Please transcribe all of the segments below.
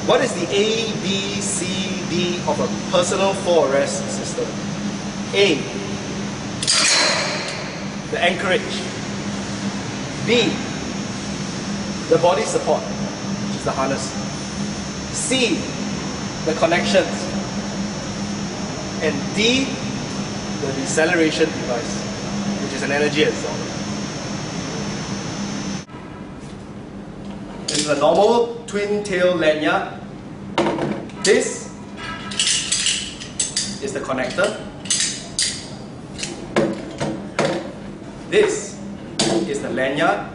What is the A, B, C, D of a personal fall arrest system? A, the anchorage. B, the body support, which is the harness. C, the connections. And D, the deceleration device, which is an energy absorber. This is a normal twin tail lanyard. This is the connector. This is the lanyard.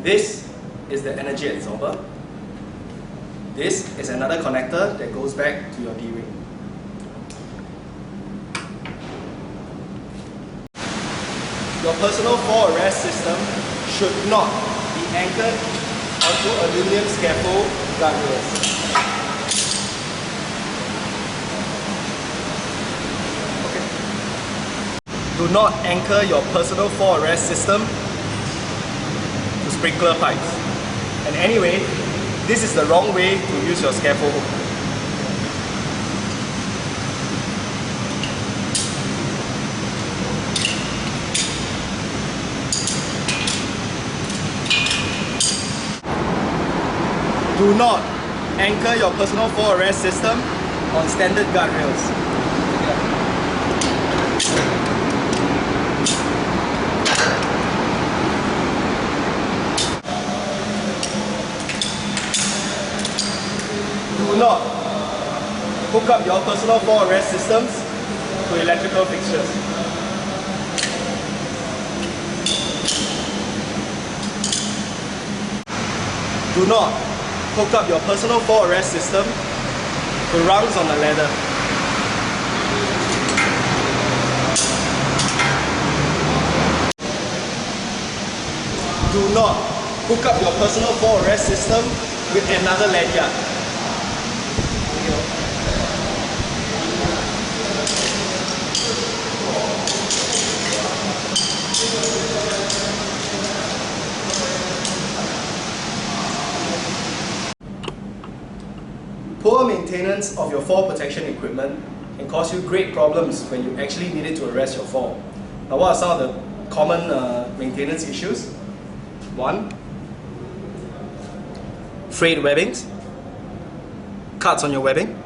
This is the energy absorber. This is another connector that goes back to your D-ring. Your personal fall arrest system should not be anchored onto aluminum scaffold guardrails. Okay. Do not anchor your personal fall arrest system to sprinkler pipes. And anyway, this is the wrong way to use your scaffold hook. Do not anchor your personal fall arrest system on standard guardrails. Do not hook up your personal fall arrest systems to electrical fixtures. Do not hook up your personal fall arrest system to rungs on the ladder. Do not hook up your personal fall arrest system with another lanyard. Poor maintenance of your fall protection equipment can cause you great problems when you actually need it to arrest your fall. Now, what are some of the common maintenance issues? 1. Frayed webbings, cuts on your webbing,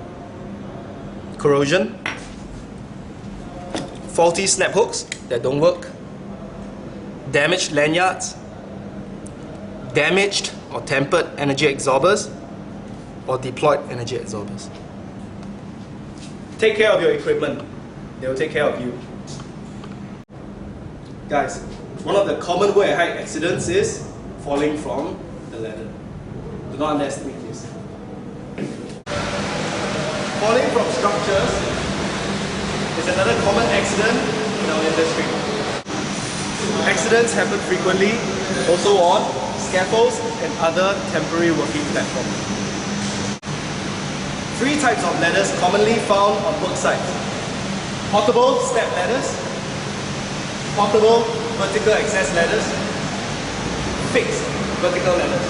corrosion, faulty snap hooks that don't work, damaged lanyards, damaged or tempered energy absorbers, or deployed energy absorbers. Take care of your equipment. They will take care of you. Guys, one of the common work at height accidents is falling from the ladder. Do not underestimate this. Falling from structures is another common accident in our industry. Accidents happen frequently also on scaffolds and other temporary working platforms. 3 types of ladders commonly found on work sites: portable step ladders, portable vertical access ladders, fixed vertical ladders.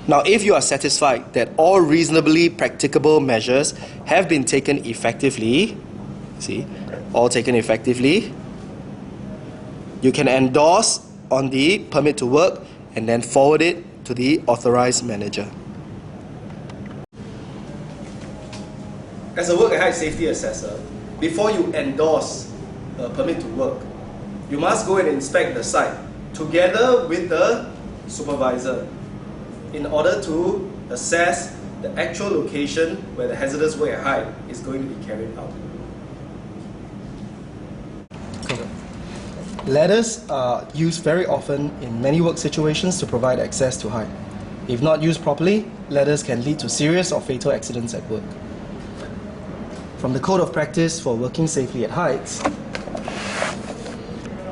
Now, if you are satisfied that all reasonably practicable measures have been taken effectively, you can endorse on the permit to work and then forward it to the authorized manager. As a work at height safety assessor, before you endorse a permit to work, you must go and inspect the site together with the supervisor in order to assess the actual location where the hazardous work at height is going to be carried out. Ladders are used very often in many work situations to provide access to height. If not used properly, ladders can lead to serious or fatal accidents at work. From the Code of Practice for Working Safely at Heights,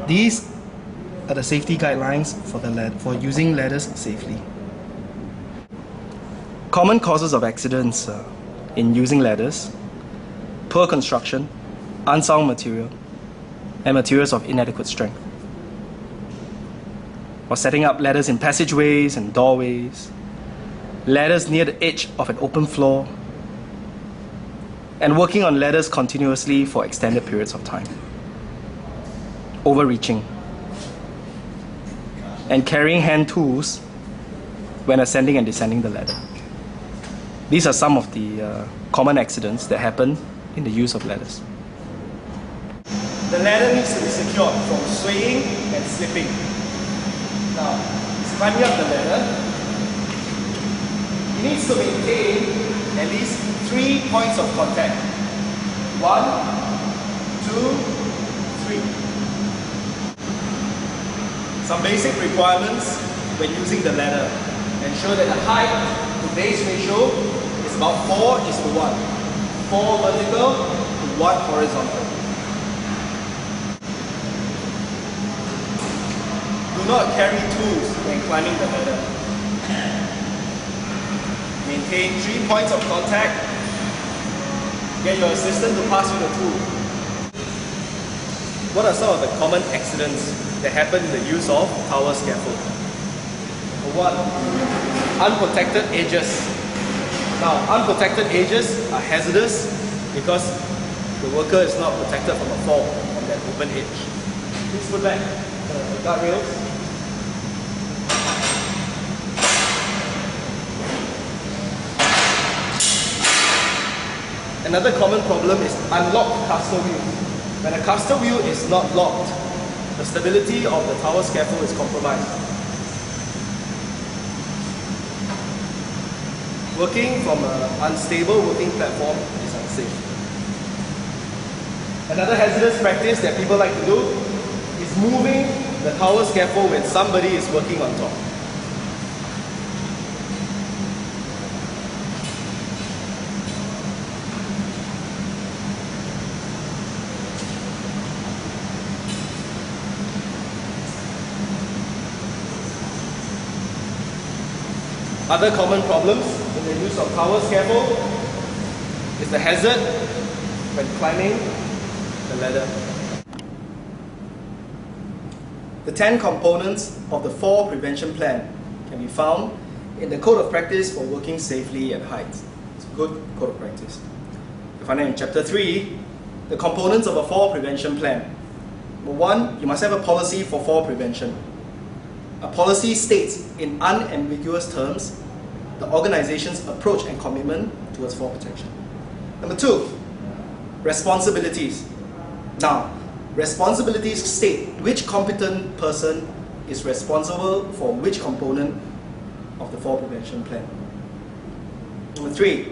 these are the safety guidelines for using ladders safely. Common causes of accidents in using ladders: poor construction, unsound material, and materials of inadequate strength. or setting up ladders in passageways and doorways, ladders near the edge of an open floor, and working on ladders continuously for extended periods of time. Overreaching, and carrying hand tools when ascending and descending the ladder. These are some of the common accidents that happen in the use of ladders. The ladder needs to be secured from swaying and slipping. Now, it's climbing up the ladder. It needs to maintain at least 3 points of contact. 1, 2, 3. Some basic requirements when using the ladder. Ensure that the height to base ratio is about 4:1. 4 vertical to 1 horizontal. Do not carry tools when climbing the ladder. Maintain 3 points of contact. Get your assistant to pass you the tool. What are some of the common accidents that happen in the use of tower scaffold? 1. Unprotected edges. Now, unprotected edges are hazardous because the worker is not protected from a fall on that open edge. Please put back the guardrails. Another common problem is unlocked caster wheel. When a caster wheel is not locked, the stability of the tower scaffold is compromised. Working from an unstable working platform is unsafe. Another hazardous practice that people like to do is moving the tower scaffold when somebody is working on top. Other common problems in the use of tower scaffold is the hazard when climbing the ladder. The 10 components of the fall prevention plan can be found in the Code of Practice for Working Safely at Heights. It's a good code of practice. You find it in Chapter 3, the components of a fall prevention plan. Number 1, you must have a policy for fall prevention. A policy states in unambiguous terms the organization's approach and commitment towards fall protection. Number 2, responsibilities. Now, responsibilities state which competent person is responsible for which component of the fall prevention plan. Number 3,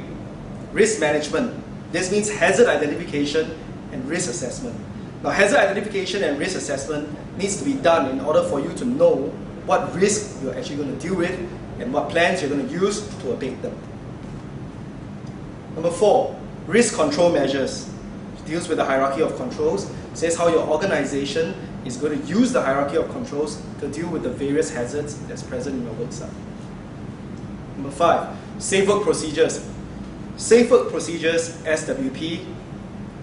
risk management. This means hazard identification and risk assessment. Now, hazard identification and risk assessment needs to be done in order for you to know what risk you're actually going to deal with and what plans you're going to use to abate them. Number 4, risk control measures. It deals with the hierarchy of controls. It says how your organization is going to use the hierarchy of controls to deal with the various hazards that's present in your work site. Number 5, safe work procedures. Safe work procedures, SWP,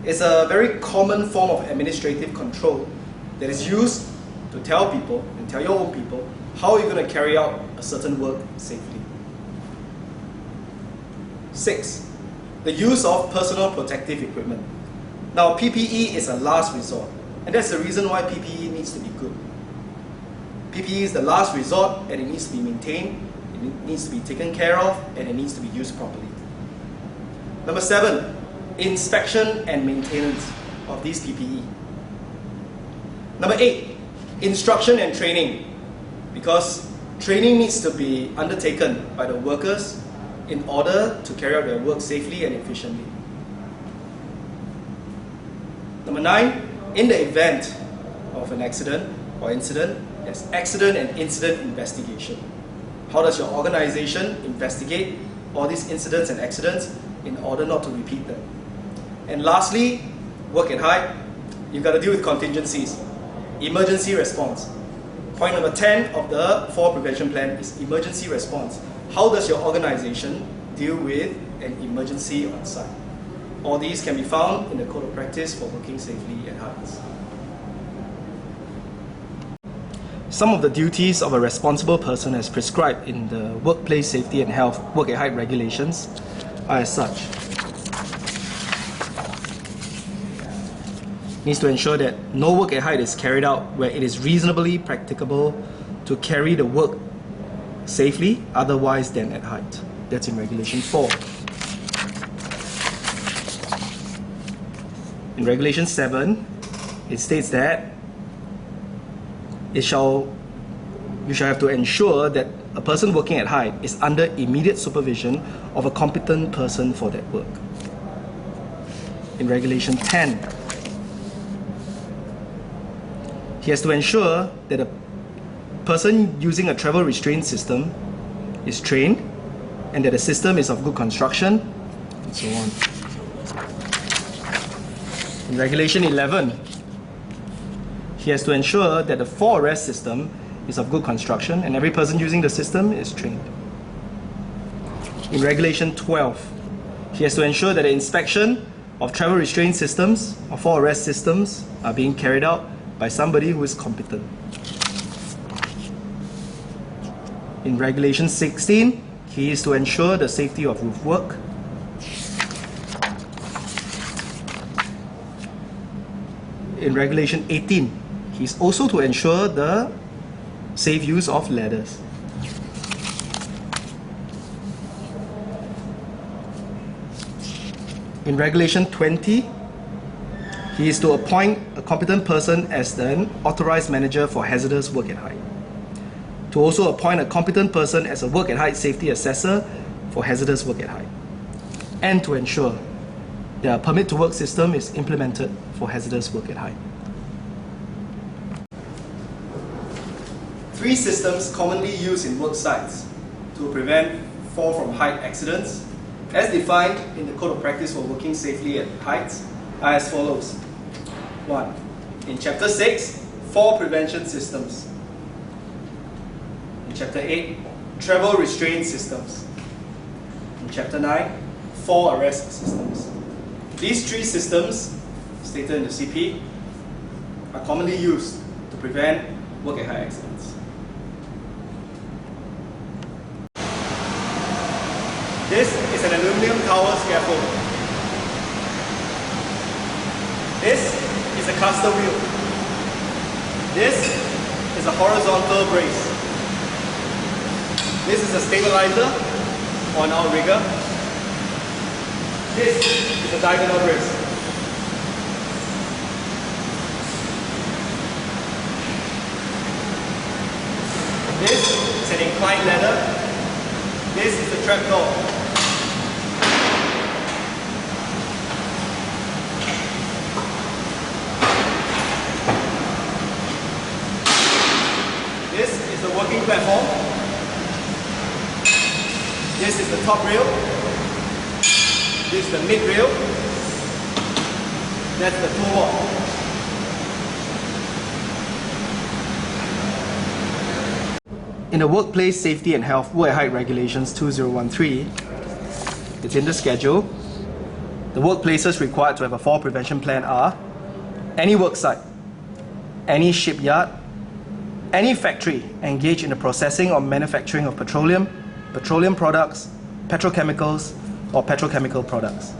is a very common form of administrative control that is used to tell people, and tell your own people, how you're going to carry out a certain work safely. 6, the use of personal protective equipment. Now, PPE is a last resort, and that's the reason why PPE needs to be good. PPE is the last resort, and it needs to be maintained, it needs to be taken care of, and it needs to be used properly. Number 7, inspection and maintenance of these PPE. Number 8, instruction and training, because training needs to be undertaken by the workers in order to carry out their work safely and efficiently. Number 9, in the event of an accident or incident, there's accident and incident investigation. How does your organization investigate all these incidents and accidents in order not to repeat them? And lastly, work at height, you've got to deal with contingencies. Emergency response. Point number 10 of the fall prevention plan is emergency response. How does your organization deal with an emergency on site? All these can be found in the Code of Practice for Working Safely at Heights. some of the duties of a responsible person as prescribed in the Workplace Safety and Health Work at Height regulations are as such. Needs to ensure that no work at height is carried out where it is reasonably practicable to carry the work safely otherwise than at height. That's in Regulation 4. In Regulation 7, it states that you shall have to ensure that a person working at height is under immediate supervision of a competent person for that work. In Regulation 10, he has to ensure that a person using a travel restraint system is trained and that the system is of good construction, and so on. In Regulation 11, he has to ensure that the for-arrest system is of good construction and every person using the system is trained. In Regulation 12, he has to ensure that the inspection of travel restraint systems or for-arrest systems are being carried out by somebody who is competent. In Regulation 16, he is to ensure the safety of roof work. In Regulation 18, he's also to ensure the safe use of ladders. In Regulation 20, he is to appoint a competent person as an authorized manager for hazardous work at height. To also appoint a competent person as a work at height safety assessor for hazardous work at height. And to ensure that a permit to work system is implemented for hazardous work at height. 3 systems commonly used in work sites to prevent fall from height accidents, as defined in the Code of Practice for Working Safely at Heights, are as follows. 1. In Chapter 6, fall prevention systems. In Chapter 8, travel restraint systems. In Chapter 9, fall arrest systems. These 3 systems, stated in the CP, are commonly used to prevent work at height accidents. This is an aluminum tower scaffold. This is a Castor wheel. This is a horizontal brace. This is a stabilizer on our rigger. This is a diagonal brace. This is an inclined ladder. This is the trapdoor. This is the working platform. This is the top rail. This is the mid rail. That's the toe wall. In the Workplace Safety and Health Work at Height Regulations 2013, it's in the schedule. The workplaces required to have a fall prevention plan are any work site, any shipyard, any factory engaged in the processing or manufacturing of petroleum, petroleum products, petrochemicals, or petrochemical products.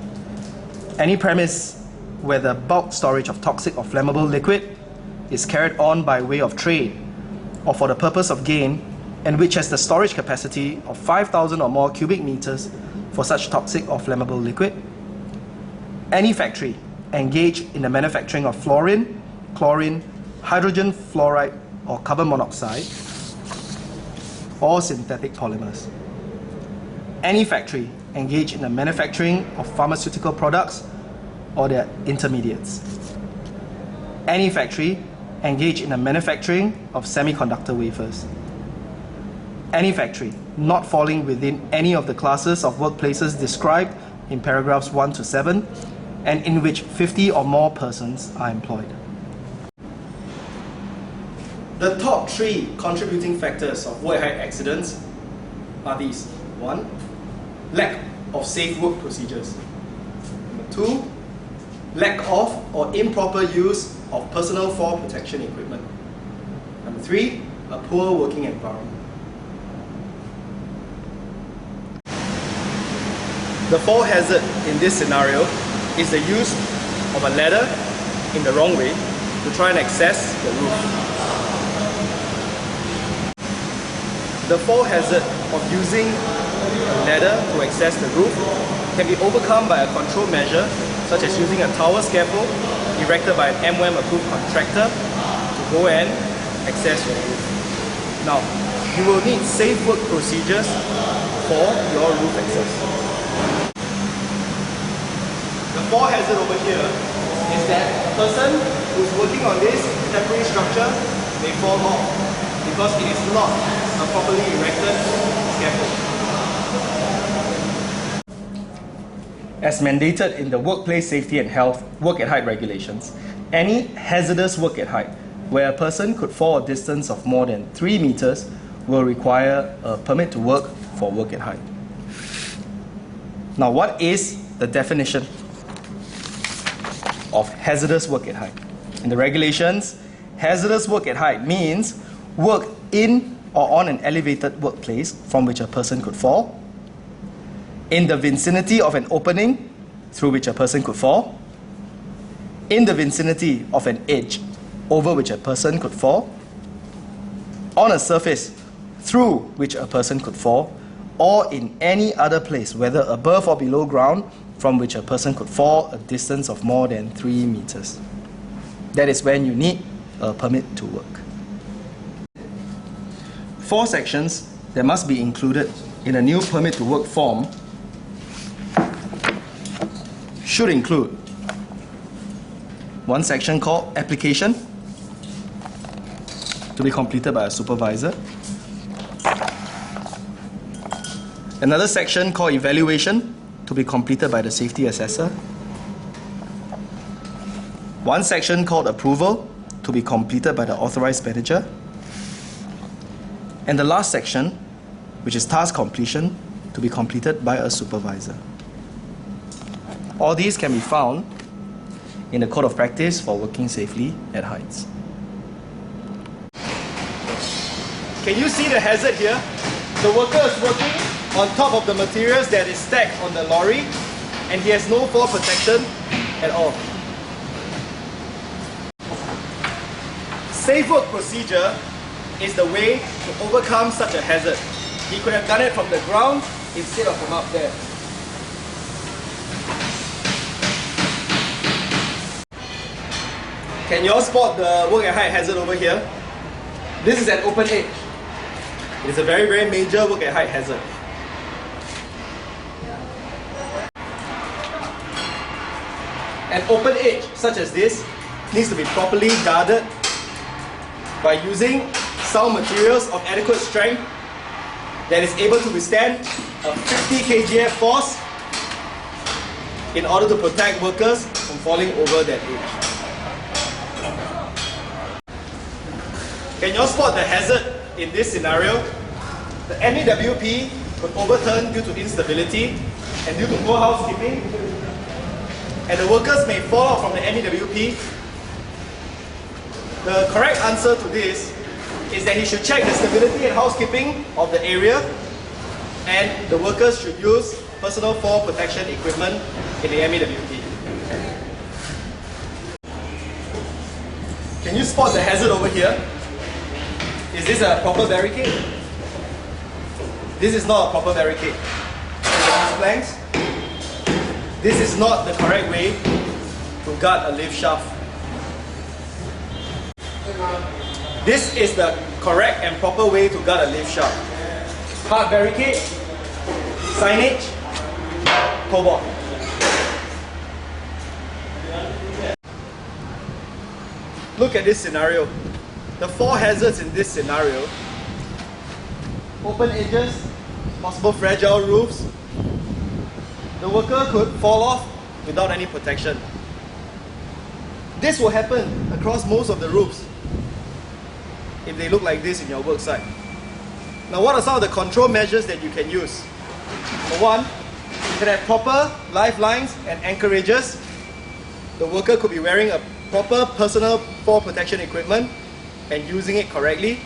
Any premise where the bulk storage of toxic or flammable liquid is carried on by way of trade or for the purpose of gain, and which has the storage capacity of 5,000 or more cubic meters for such toxic or flammable liquid. Any factory engaged in the manufacturing of fluorine, chlorine, hydrogen fluoride or carbon monoxide, or synthetic polymers. Any factory engaged in the manufacturing of pharmaceutical products or their intermediates. Any factory engaged in the manufacturing of semi-conductor wafers. Any factory not falling within any of the classes of workplaces described in paragraphs 1 to 7 and in which 50 or more persons are employed. The top 3 contributing factors of work height accidents are these. 1. Lack of safe work procedures. 2. Lack of or improper use of personal fall protection equipment. 3. a poor working environment. The fall hazard in this scenario is the use of a ladder in the wrong way to try and access the roof. The fall hazard of using a ladder to access the roof can be overcome by a control measure such as using a tower scaffold erected by an MWM approved contractor to go and access your roof. Now, you will need safe work procedures for your roof access. The fall hazard over here is that a person who's working on this temporary structure may fall off because it is not a properly erected scaffold. As mandated in the Workplace Safety and Health Work at Height regulations, any hazardous work at height where a person could fall a distance of more than 3 meters will require a permit to work for work at height. Now, what is the definition of hazardous work at height? In the regulations, hazardous work at height means work in or on an elevated workplace from which a person could fall, in the vicinity of an opening through which a person could fall, in the vicinity of an edge over which a person could fall, on a surface through which a person could fall, or in any other place, whether above or below ground, from which a person could fall a distance of more than 3 meters. That is when you need a permit to work. 4 sections that must be included in a new permit to work form should include one section called application, to be completed by a supervisor. Another section called evaluation, to be completed by the Safety Assessor. One section called approval, to be completed by the Authorized Manager. And the last section, which is task completion, to be completed by a supervisor. All these can be found in the Code of Practice for Working Safely at Heights. Can you see the hazard here? The worker is working on top of the materials that is stacked on the lorry, and he has no fall protection at all. Safe work procedure is the way to overcome such a hazard. He could have done it from the ground instead of from up there. Can you all spot the work at height hazard over here? This is an open edge. It is a very, very major work at height hazard. An open edge such as this needs to be properly guarded by using sound materials of adequate strength that is able to withstand a 50 kgf force in order to protect workers from falling over that edge. Can you all spot the hazard in this scenario? The MEWP could overturn due to instability and due to poor housekeeping, and the workers may fall out from the MEWP. The correct answer to this is that he should check the stability and housekeeping of the area, and the workers should use personal fall protection equipment in the MEWP. Can you spot the hazard over here? Is this a proper barricade? This is not a proper barricade. These planks. This is not the correct way to guard a lift shaft. This is the correct and proper way to guard a lift shaft. Hard barricade, signage, cobalt. Look at this scenario. The 4 hazards in this scenario: open edges, possible fragile roofs. The worker could fall off without any protection. This will happen across most of the roofs if they look like this in your work site. Now, what are some of the control measures that you can use? For one, you can have proper lifelines and anchorages. The worker could be wearing a proper personal fall protection equipment and using it correctly.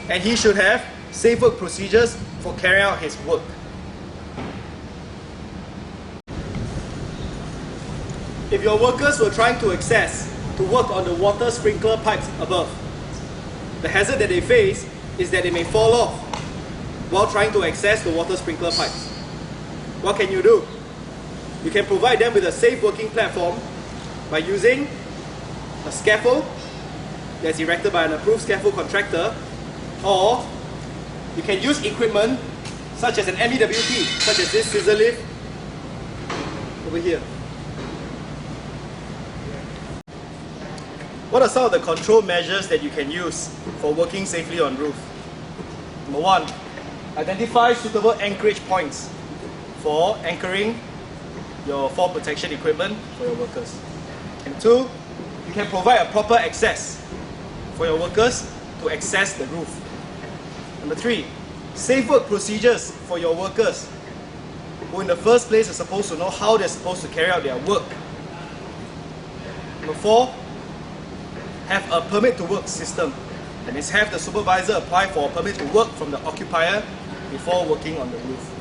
and he should have safe work procedures for carrying out his work. If your workers were trying to work on the water sprinkler pipes above, the hazard that they face is that they may fall off while trying to access the water sprinkler pipes. What can you do? You can provide them with a safe working platform by using a scaffold that's erected by an approved scaffold contractor, or you can use equipment such as an MEWP, such as this scissor lift over here. What are some of the control measures that you can use for working safely on roof? Number one, identify suitable anchorage points for anchoring your fall protection equipment for your workers. And two, you can provide a proper access for your workers to access the roof. Number three, safe work procedures for your workers who in the first place are supposed to know how they're supposed to carry out their work. Number four, have a permit to work system. That means have the supervisor apply for a permit to work from the occupier before working on the roof.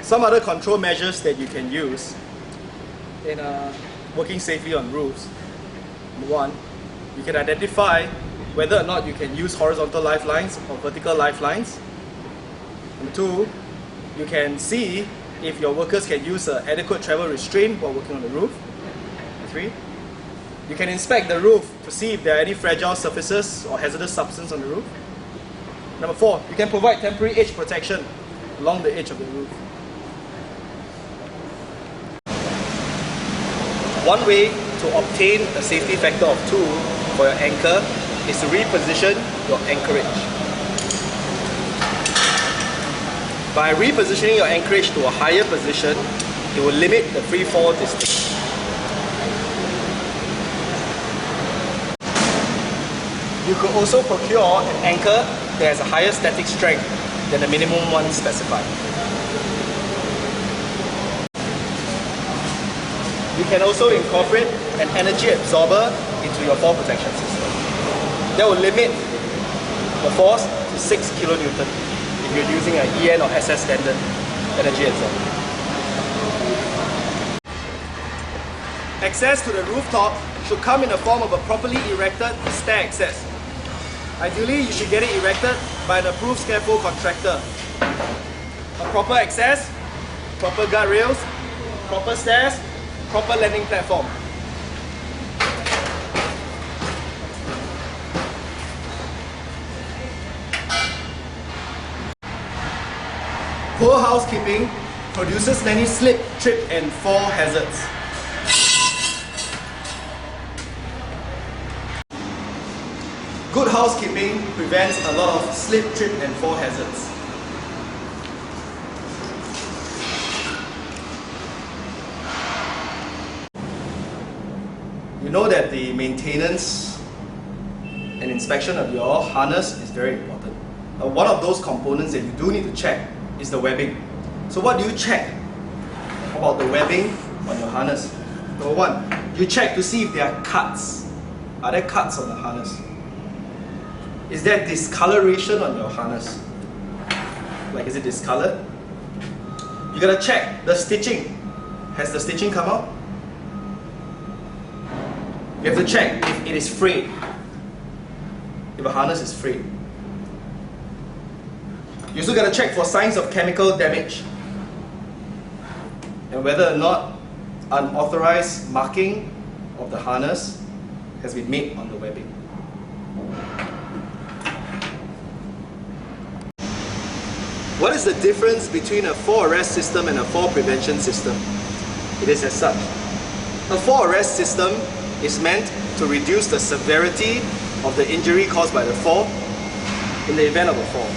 Some other control measures that you can use in working safely on roofs. Number one, you can identify whether or not you can use horizontal lifelines or vertical lifelines. Number two, you can see if your workers can use an adequate travel restraint while working on the roof. Number three, you can inspect the roof to see if there are any fragile surfaces or hazardous substance on the roof. Number four, you can provide temporary edge protection along the edge of the roof. One way to obtain a safety factor of 2 for your anchor is to reposition your anchorage. By repositioning your anchorage to a higher position, it will limit the free fall distance. You could also procure an anchor that has a higher static strength than the minimum one specified. You can also incorporate an energy absorber into your fall protection system. That will limit the force to 6 kN if you're using an EN or SS standard energy absorber. Access to the rooftop should come in the form of a properly erected stair access. Ideally, you should get it erected by an approved scaffold contractor. A proper access, proper guardrails, proper stairs, proper landing platform. Poor housekeeping produces many slip, trip and fall hazards. Good housekeeping prevents a lot of slip, trip and fall hazards. You know that the maintenance and inspection of your harness is very important. One of those components that you do need to check is the webbing. So what do you check about the webbing on your harness? Number one, you check to see if there are cuts. Are there cuts on the harness? Is there discoloration on your harness? Like, is it discolored? You gotta check the stitching. Has the stitching come out? You have to check if it is frayed. If a harness is frayed. You also gotta check for signs of chemical damage and whether or not unauthorized marking of the harness has been made on the webbing. What is the difference between a fall arrest system and a fall prevention system? It is as such. A fall arrest system is meant to reduce the severity of the injury caused by the fall in the event of a fall,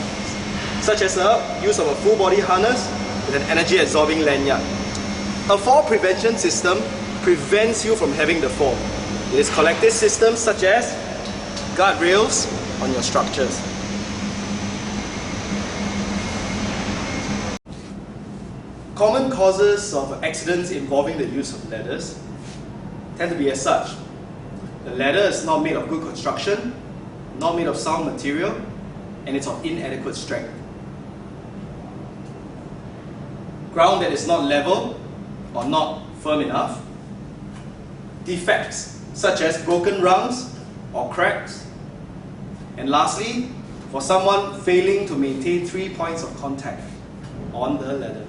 such as the use of a full body harness with an energy absorbing lanyard. A fall prevention system prevents you from having the fall. It is collective systems such as guardrails on your structures. Common causes of accidents involving the use of ladders tend to be as such. The ladder is not made of good construction, not made of sound material, and it's of inadequate strength. Ground that is not level or not firm enough. Defects such as broken rungs or cracks. And lastly, for someone failing to maintain 3 points of contact on the ladder.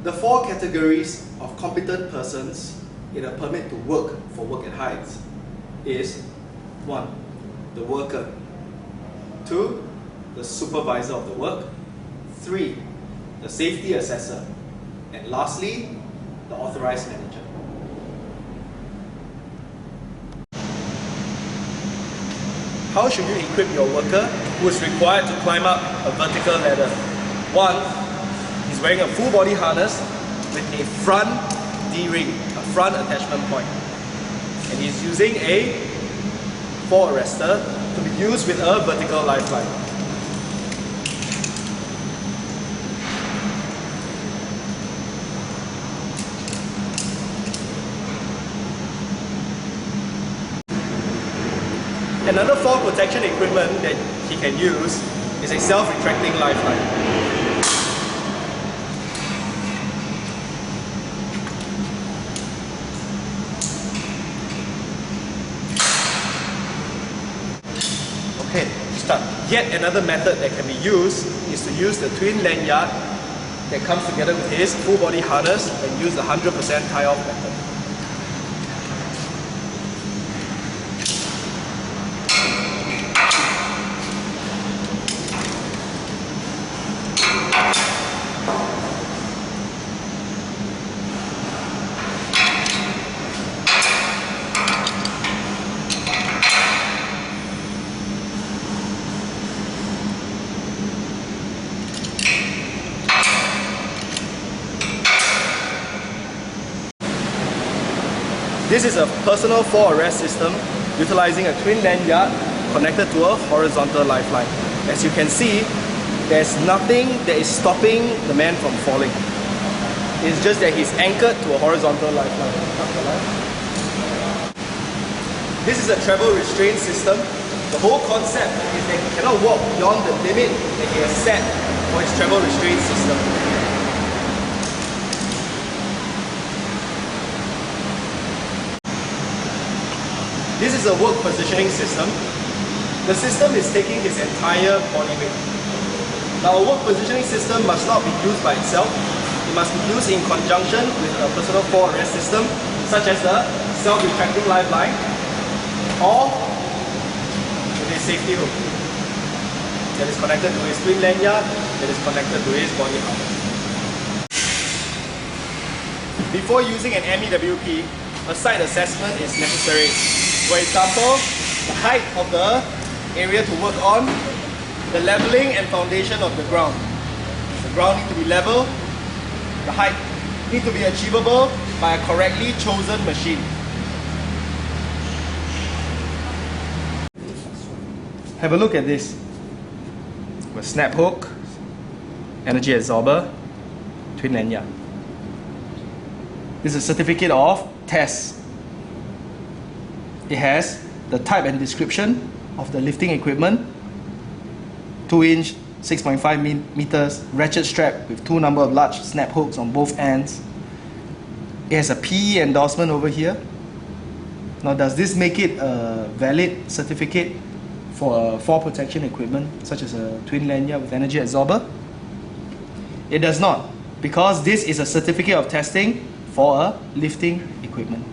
The 4 categories of competent persons in a permit to work for work at heights is 1. The worker, 2. The supervisor of the work, 3. The safety assessor, and lastly, the authorized manager. How should you equip your worker who is required to climb up a vertical ladder? 1. He's wearing a full body harness with a front D-ring, a front attachment point. And he's using a for arrestor to be used with a vertical lifeline. Another fall protection equipment that he can use is a self-retracting lifeline. Okay, start. Yet another method that can be used is to use the twin lanyard that comes together with his full body harness and use the 100% tie-off method. This is a personal for arrest system utilizing a twin lanyard connected to a horizontal lifeline. As you can see, there's nothing that is stopping the man from falling. It's just that he's anchored to a horizontal lifeline. This is a travel restraint system. The whole concept is that he cannot walk beyond the limit that he has set for his travel restraint system. This is a work positioning system. The system is taking his entire body weight. Now, a work positioning system must not be used by itself. It must be used in conjunction with a personal for arrest system, such as the self-retracting lifeline or with a safety hook that is connected to his twin lanyard, that is connected to his body harness. Before using an MEWP, a site assessment is necessary. For example, the height of the area to work on, the leveling and foundation of the ground. The ground needs to be level, the height needs to be achievable by a correctly chosen machine. Have a look at this. A snap hook, energy absorber, twin lanyard. This is a certificate of test. It has the type and description of the lifting equipment, 2-inch, 6.5 meters ratchet strap with 2 number of large snap hooks on both ends. It has a PE endorsement over here. Now, does this make it a valid certificate for a fall protection equipment such as a twin lanyard with energy absorber? It does not, because this is a certificate of testing for a lifting equipment.